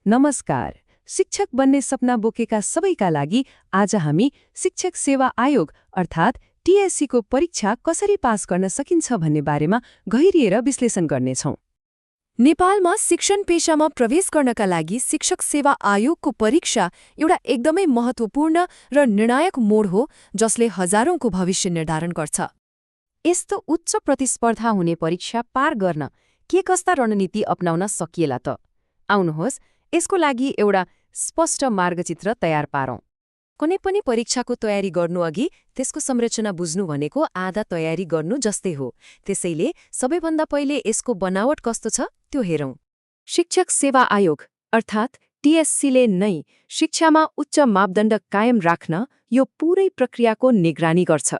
नमस्कार। शिक्षक बन्ने सपना बोकेका सबैका लागि आज हामी शिक्षक सेवा आयोग अर्थात् टीएससी को परीक्षा कसरी पास गर्न सकिन्छ भन्ने बारेमा गहिरिएर विश्लेषण गर्नेछौं। नेपालमा शिक्षण पेशामा प्रवेश गर्नका लागि शिक्षक सेवा आयोगको परीक्षा एउटा एकदमै महत्त्वपूर्ण र निर्णायक मोड हो जसले हजारौंको भविष्य निर्धारण गर्छ। यस्तो उच्च प्रतिस्पर्धा हुने परीक्षा पार गर्न के कस्ता रणनीति अपनाउन सकिएला त? आउनुहोस् यसको लागि एउटा स्पष्ट मार्गचित्र तयार पारौं। कुनै पनि परीक्षाको तयारी गर्नुअघि त्यसको संरचना बुझ्नु भनेको आधा तयारी गर्नु जस्तै हो। त्यसैले सबैभन्दा पहिले यसको बनावट कस्तो छ त्यो हेरौं। शिक्षक सेवा आयोग अर्थात् टीएससीले नै शिक्षामा उच्च मापदण्ड कायम राख्न यो पूरै प्रक्रियाको निगरानी गर्छ।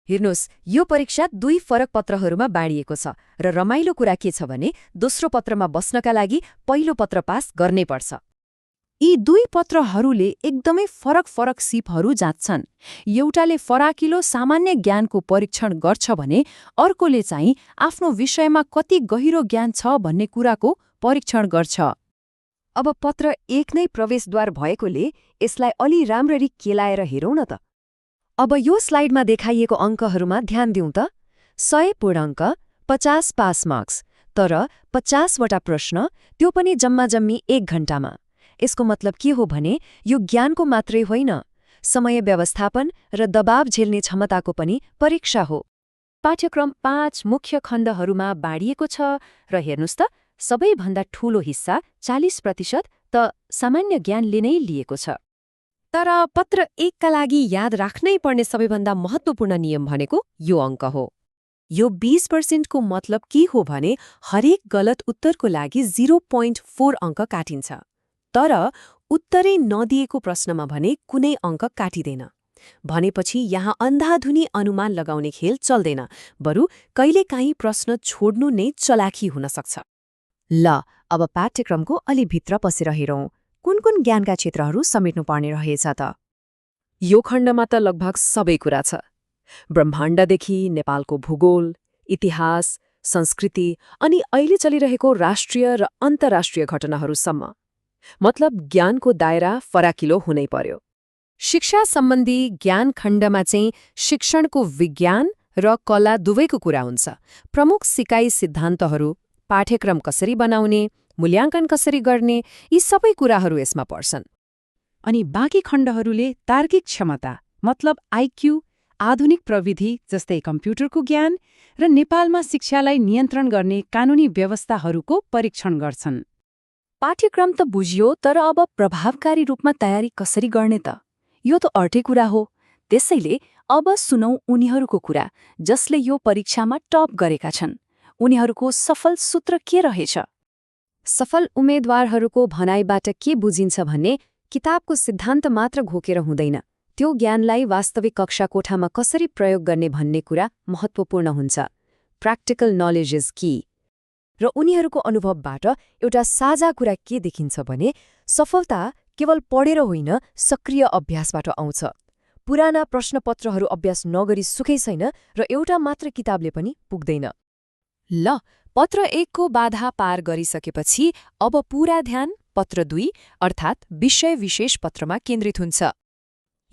हेर्नुहोस्, यो परीक्षा दुई फरक पत्रहरूमा बाँडिएको छ र रमाइलो कुरा के छ भने दोस्रो पत्रमा बस्नका लागि पहिलो पत्र पास गर्नै पर्छ। यी दुई पत्रहरूले एकदमै फरक फरक सिपहरू जाँच्छन्। एउटाले फराकिलो सामान्य ज्ञानको परीक्षण गर्छ भने अर्कोले चाहिँ आफ्नो विषयमा कति गहिरो ज्ञान छ भन्ने कुराको परीक्षण गर्छ। अब पत्र एक नै प्रवेशद्वार भएकोले यसलाई अलि राम्ररी केलाएर हेरौं न त। अब यो स्लाइडमा देखाइएको अङ्कहरूमा ध्यान दिउँ त। 100 पूर्णाङ्क, 50 पास मार्क्स, तर 50 वटा प्रश्न, त्यो पनि जम्माजम्मी 1 घण्टामा। यसको मतलब के हो भने यो ज्ञानको मात्रै होइन, समय व्यवस्थापन र दबाव झेल्ने क्षमताको पनि परीक्षा हो। पाठ्यक्रम 5 मुख्य खण्डहरूमा बाँडिएको छ र हेर्नुस् त सबैभन्दा ठूलो हिस्सा 40% त सामान्य ज्ञानले नै लिएको छ। तर पत्र 1 का लागि याद राख्नै पर्ने सबैभन्दा महत्त्वपूर्ण नियम भनेको यो अङ्क हो। यो 20% को मतलब के हो भने हरेक गलत उत्तरको लागि 0.4 अङ्क काटिन्छ। तर उत्तरै नदिएको प्रश्नमा भने कुनै अङ्क काटिँदैन। भनेपछि यहाँ अन्धाधुनी अनुमान लगाउने खेल चल्दैन, बरु कहिलेकाहीँ प्रश्न छोड्नु नै चलाखी हुन सक्छ। ल, अब पाठ्यक्रमको अलि भित्र पसेर हेरौं। कुन कुन ज्ञानका क्षेत्रहरू समेट्नुपर्ने रहेछ त? यो खण्डमा त लगभग सबै कुरा छ। ब्रह्माण्डदेखि नेपालको भूगोल, इतिहास, संस्कृति अनि अहिले चलिरहेको राष्ट्रिय र अन्तर्राष्ट्रिय घटनाहरूसम्म। मतलब ज्ञानको दायरा फराकिलो हुनै पर्यो। शिक्षा सम्बन्धी ज्ञान खण्डमा चाहिँ शिक्षणको विज्ञान र कला दुवैको कुरा हुन्छ। प्रमुख सिकाइ सिद्धान्तहरू, पाठ्यक्रम कसरी बनाउने, मूल्याङ्कन कसरी गर्ने, यी सबै कुराहरू यसमा पर्छन्। अनि बाँकी खण्डहरूले तार्किक क्षमता मतलब आइक्यू, आधुनिक प्रविधि जस्तै कम्प्युटरको ज्ञान र नेपालमा शिक्षालाई नियन्त्रण गर्ने कानूनी व्यवस्थाहरूको परीक्षण गर्छन्। पाठ्यक्रम त बुझियो, तर अब प्रभावकारी रूपमा तयारी कसरी गर्ने त? यो त अर्कै कुरा हो। त्यसैले अब सुनौ उनीहरूको कुरा जसले यो परीक्षामा टप गरेका छन्। उनीहरूको सफल सूत्र के रहेछ? सफल उम्मेद्वारहरूको भनाइबाट के बुझिन्छ भने किताबको सिद्धान्त मात्र घोकेर हुँदैन, त्यो ज्ञानलाई वास्तविक कक्षा कोठामा कसरी प्रयोग गर्ने भन्ने कुरा महत्त्वपूर्ण हुन्छ। प्र्याक्टिकल नलेज इज की। र उनीहरूको अनुभवबाट एउटा साझा कुरा के देखिन्छ भने सफलता केवल पढेर होइन, सक्रिय अभ्यासबाट आउँछ। पुराना प्रश्नपत्रहरू अभ्यास नगरी सुकै छैन र एउटा मात्र किताबले पनि पुग्दैन। ल, पत्र 1 को बाधा पार गरिसकेपछि अब पूरा ध्यान पत्र 2 अर्थात् विषय विशेष पत्रमा केन्द्रित हुन्छ।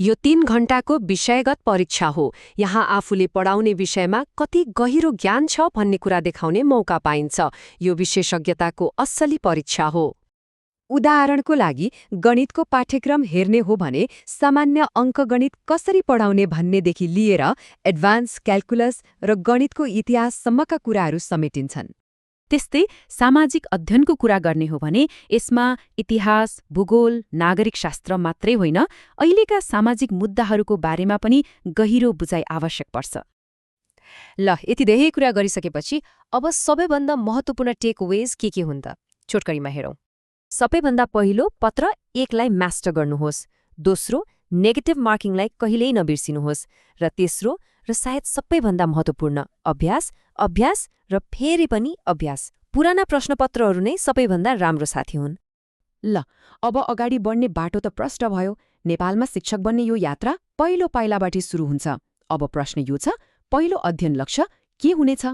यो 3 घण्टाको विषयगत परीक्षा हो। यहाँ आफूले पढाउने विषयमा कति गहिरो ज्ञान छ भन्ने कुरा देखाउने मौका पाइन्छ। यो विशेषज्ञताको असली परीक्षा हो। उदाहरणको लागि गणितको पाठ्यक्रम हेर्ने हो भने सामान्य अङ्कगणित कसरी पढाउने भन्नेदेखि लिएर एडभान्स क्याल्कुलस र गणितको इतिहाससम्मका कुराहरू समेटिन्छन्। त्यस्तै सामाजिक अध्ययनको कुरा गर्ने हो भने यसमा इतिहास, भूगोल, नागरिक शास्त्र मात्रै होइन, अहिलेका सामाजिक मुद्दाहरूको बारेमा पनि गहिरो बुझाइ आवश्यक पर्छ। ल, यति धेरै कुरा गरिसकेपछि अब सबैभन्दा महत्त्वपूर्ण टेकअवेज के हुन् त? छोटकरीमा हेरौं। सबैभन्दा पहिलो पत्र 1 लाई मास्टर गर्नुहोस्। दोस्रो, नेगेटिभ मार्किङलाई कहिल्यै नबिर्सिनुहोस्। र तेस्रो र सायद सबैभन्दा महत्त्वपूर्ण, अभ्यास, अभ्यास र फेरि पनि अभ्यास। पुराना प्रश्नपत्रहरू नै सबैभन्दा राम्रो साथी हुन्। ल, अब अगाडि बढ्ने बाटो त प्रष्ट भयो। नेपालमा शिक्षक बन्ने यो यात्रा पहिलो पाइलाबाट सुरु हुन्छ। अब प्रश्न यो छ, पहिलो अध्ययन लक्ष्य के हुनेछ?